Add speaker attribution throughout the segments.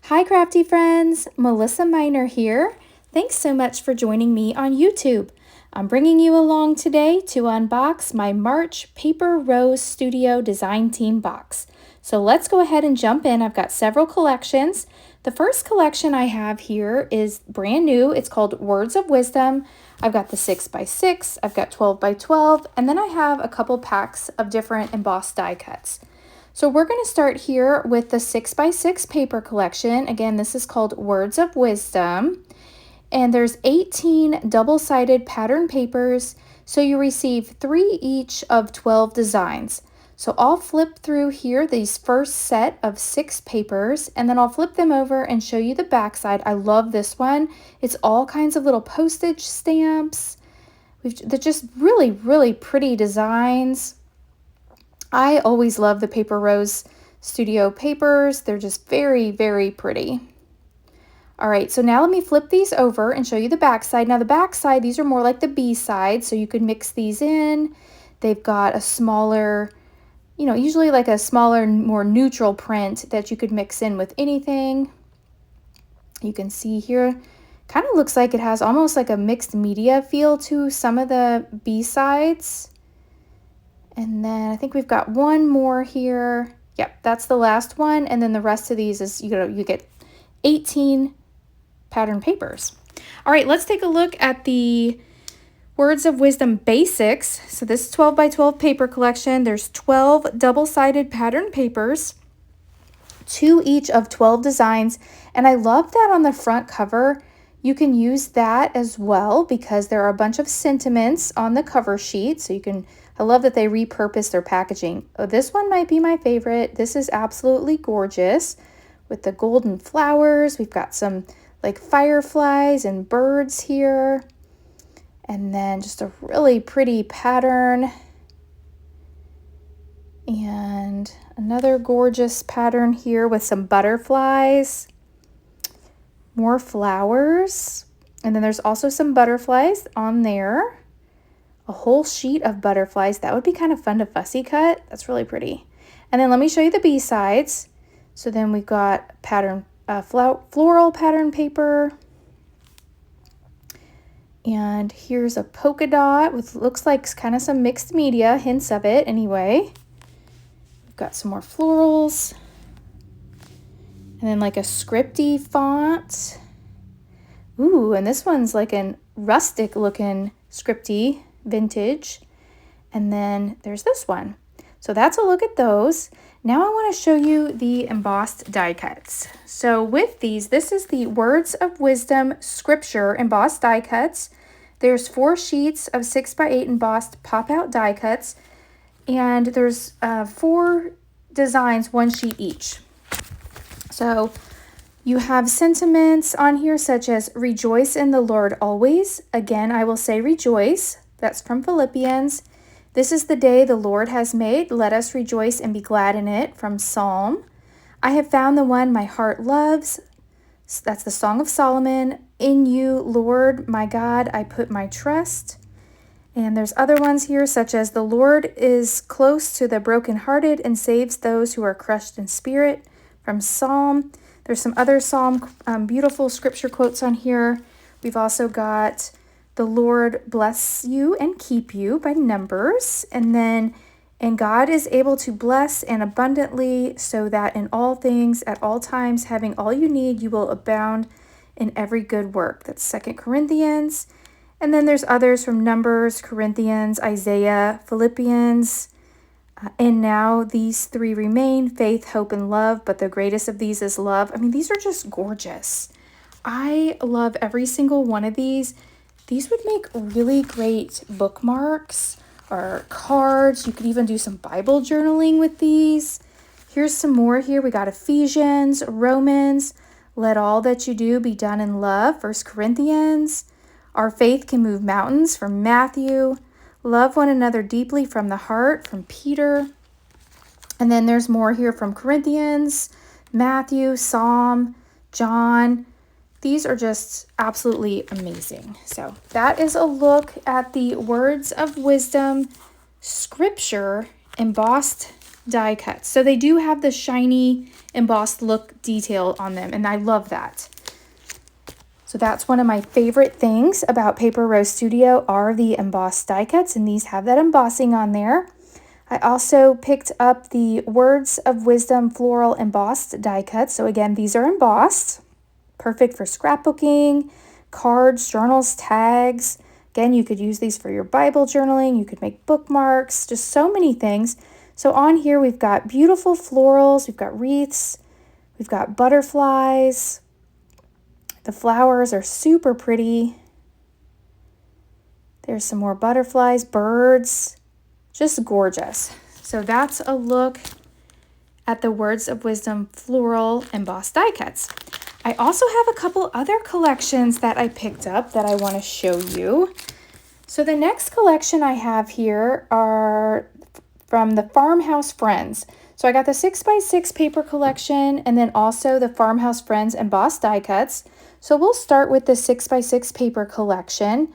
Speaker 1: Hi crafty friends, Melissa Minor here. Thanks so much for joining me on YouTube. I'm bringing you along today to unbox my March Paper Rose Studio Design Team box. So let's go ahead and jump in. I've got several collections. The first collection I have here is brand new. It's called Words of Wisdom. I've got the 6x6, I've got 12x12, and then I have a couple packs of different embossed die cuts. So we're going to start here with the 6x6 paper collection. Again, this is called Words of Wisdom. And there's 18 double-sided pattern papers, so you receive 3 each of 12 designs. So I'll flip through here these first set of 6 papers, and then I'll flip them over and show you the back side. I love this one. It's all kinds of little postage stamps. They're just really, really pretty designs. I always love the Paper Rose Studio papers. They're just very, very pretty. All right, so now let me flip these over and show you the back side. Now the back side, these are more like the B side, so you could mix these in. They've got a smaller, usually like a smaller, more neutral print that you could mix in with anything. You can see here, kind of looks like it has almost like a mixed media feel to some of the B sides. And then I think we've got one more here. Yep, that's the last one. And then the rest of these is, you get 18 pattern papers. All right, let's take a look at the Words of Wisdom Basics. So this 12x12 paper collection, there's 12 double-sided pattern papers, 2 each of 12 designs. And I love that on the front cover, you can use that as well because there are a bunch of sentiments on the cover sheet. So I love that they repurpose their packaging. Oh, this one might be my favorite. This is absolutely gorgeous with the golden flowers. We've got some like fireflies and birds here. And then just a really pretty pattern. And another gorgeous pattern here with some butterflies. More flowers. And then there's also some butterflies on there. A whole sheet of butterflies. That would be kind of fun to fussy cut. That's really pretty. And then let me show you the B sides. So then we've got pattern floral pattern paper. And here's a polka dot with looks like kind of some mixed media, hints of it anyway. We've got some more florals. And then like a scripty font. Ooh, and this one's like an rustic looking scripty, vintage. And then there's this one. So that's a look at those. Now I want to show you the embossed die cuts. So with these, this is the Words of Wisdom Scripture embossed die cuts. There's 4 sheets of 6x8 embossed pop-out die cuts. And there's 4 designs, 1 sheet each. So you have sentiments on here such as rejoice in the Lord always. Again, I will say rejoice. That's from Philippians. This is the day the Lord has made. Let us rejoice and be glad in it, from Psalm. I have found the one my heart loves. That's the Song of Solomon. In you, Lord, my God, I put my trust. And there's other ones here such as the Lord is close to the brokenhearted and saves those who are crushed in spirit, from Psalm. There's some other Psalm beautiful scripture quotes on here. We've also got the Lord bless you and keep you by Numbers. And then, and God is able to bless and abundantly so that in all things, at all times, having all you need, you will abound in every good work. That's 2 Corinthians. And then there's others from Numbers, Corinthians, Isaiah, Philippians. And now these 3 remain, faith, hope, and love, but the greatest of these is love. I mean, these are just gorgeous. I love every single one of these. These would make really great bookmarks or cards. You could even do some Bible journaling with these. Here's some more here. We got Ephesians, Romans, let all that you do be done in love, 1 Corinthians. Our faith can move mountains, from Matthew. Love one another deeply, from the heart, from Peter. And then there's more here from Corinthians, Matthew, Psalm, John. These are just absolutely amazing. So that is a look at the Words of Wisdom Scripture embossed die cuts. So they do have the shiny embossed look detail on them, and I love that. So that's one of my favorite things about Paper Rose Studio are the embossed die cuts, and these have that embossing on there. I also picked up the Words of Wisdom Floral Embossed die cuts. So again, these are embossed, perfect for scrapbooking, cards, journals, tags. Again, you could use these for your Bible journaling. You could make bookmarks, just so many things. So on here, we've got beautiful florals. We've got wreaths. We've got butterflies. The flowers are super pretty. There's some more butterflies, birds, just gorgeous. So that's a look at the Words of Wisdom Floral Embossed die cuts. I also have a couple other collections that I picked up that I want to show you. So the next collection I have here are from the Farmhouse Friends. So I got the 6x6 paper collection and then also the Farmhouse Friends embossed die cuts. So we'll start with the 6x6 paper collection.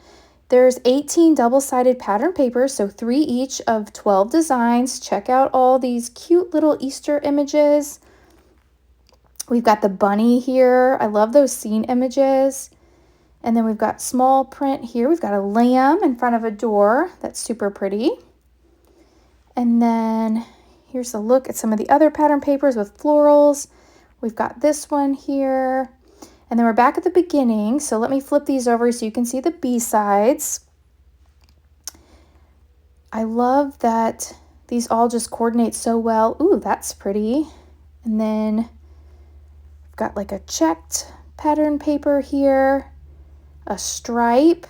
Speaker 1: There's 18 double-sided pattern papers, so 3 each of 12 designs. Check out all these cute little Easter images. We've got the bunny here. I love those scene images. And then we've got small print here. We've got a lamb in front of a door. That's super pretty. And then here's a look at some of the other pattern papers with florals. We've got this one here. And then we're back at the beginning. So let me flip these over so you can see the B-sides. I love that these all just coordinate so well. Ooh, that's pretty. And then we've got like a checked pattern paper here, a stripe,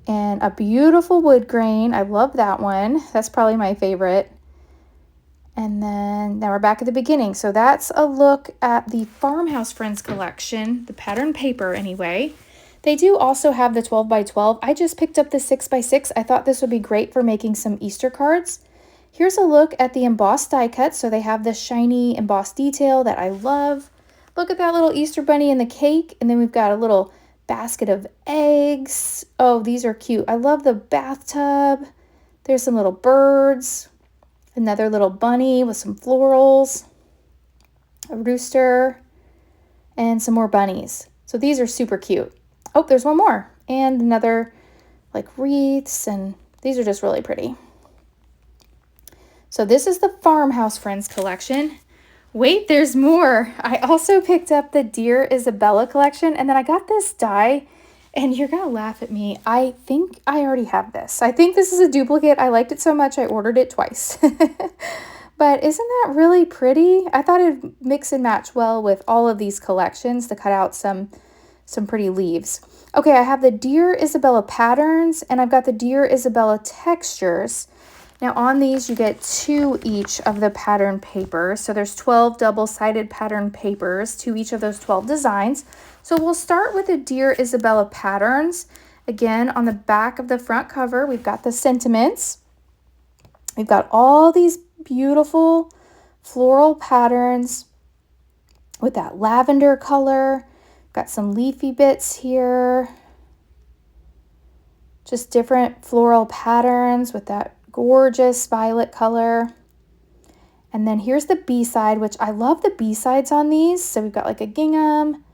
Speaker 1: and a beautiful wood grain. I love that one. That's probably my favorite. And then now we're back at the beginning. So that's a look at the Farmhouse Friends collection, the pattern paper anyway. They do also have the 12x12. I just picked up the 6x6. I thought this would be great for making some Easter cards. Here's a look at the embossed die cut. So they have this shiny embossed detail that I love. Look at that little Easter bunny in the cake. And then we've got a little basket of eggs. Oh, these are cute. I love the bathtub. There's some little birds. Another little bunny with some florals, a rooster, and some more bunnies. So these are super cute. Oh, there's one more. And another like wreaths, and these are just really pretty. So this is the Farmhouse Friends collection. Wait, there's more. I also picked up the Dear Isabella collection, and then I got this die. And you're going to laugh at me. I think I already have this. I think this is a duplicate. I liked it so much I ordered it twice. But isn't that really pretty? I thought it'd mix and match well with all of these collections to cut out some pretty leaves. Okay, I have the Dear Isabella patterns and I've got the Dear Isabella textures. Now on these you get 2 each of the pattern papers. So there's 12 double-sided pattern papers, 2 each of those 12 designs. So we'll start with the Dear Isabella patterns. Again, on the back of the front cover, we've got the sentiments. We've got all these beautiful floral patterns with that lavender color. Got some leafy bits here. Just different floral patterns with that gorgeous violet color. And then here's the B-side, which I love the B-sides on these. So we've got like a gingham.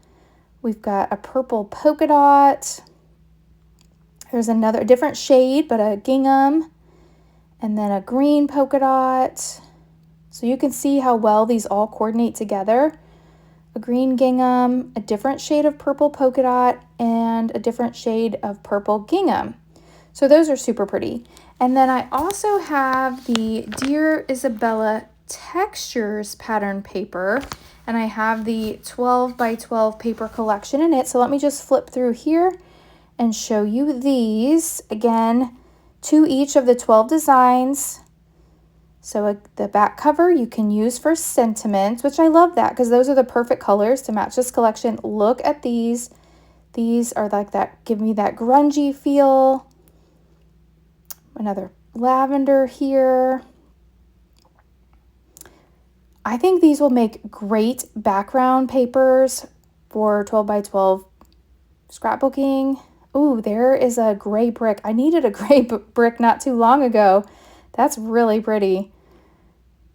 Speaker 1: We've got a purple polka dot. There's another, a different shade, but a gingham. And then a green polka dot. So you can see how well these all coordinate together. A green gingham, a different shade of purple polka dot, and a different shade of purple gingham. So those are super pretty. And then I also have the Dear Isabella textures pattern paper. And I have the 12x12 paper collection in it. So let me just flip through here and show you these. Again, 2 each of the 12 designs. So the back cover you can use for sentiments, which I love that because those are the perfect colors to match this collection. Look at these. These are like that, give me that grungy feel. Another lavender here. I think these will make great background papers for 12x12 scrapbooking. Ooh, there is a gray brick. I needed a gray brick not too long ago. That's really pretty.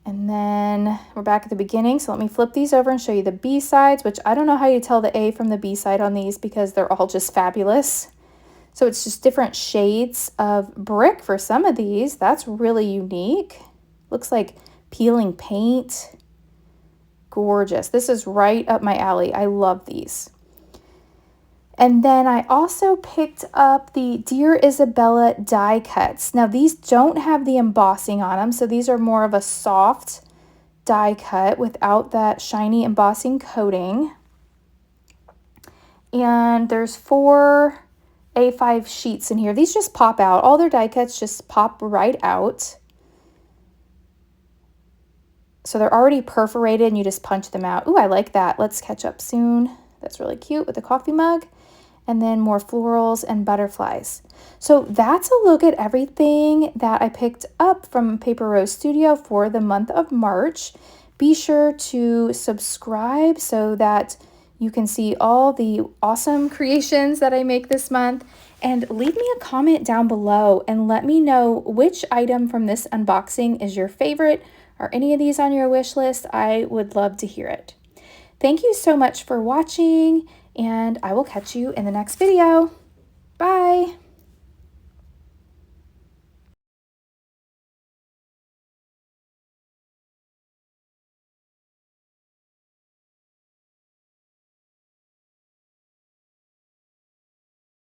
Speaker 1: And then we're back at the beginning. So let me flip these over and show you the B sides, which I don't know how you tell the A from the B side on these because they're all just fabulous. So it's just different shades of brick for some of these. That's really unique. Looks like peeling paint. Gorgeous. This is right up my alley. I love these. And then I also picked up the Dear Isabella die cuts. Now these don't have the embossing on them, so these are more of a soft die cut without that shiny embossing coating. And there's 4 A5 sheets in here. These just pop out. All their die cuts just pop right out. So they're already perforated and you just punch them out. Ooh, I like that. Let's catch up soon. That's really cute with the coffee mug. And then more florals and butterflies. So that's a look at everything that I picked up from Paper Rose Studio for the month of March. Be sure to subscribe so that you can see all the awesome creations that I make this month. And leave me a comment down below and let me know which item from this unboxing is your favorite. Are any of these on your wish list? I would love to hear it. Thank you so much for watching, and I will catch you in the next video. Bye!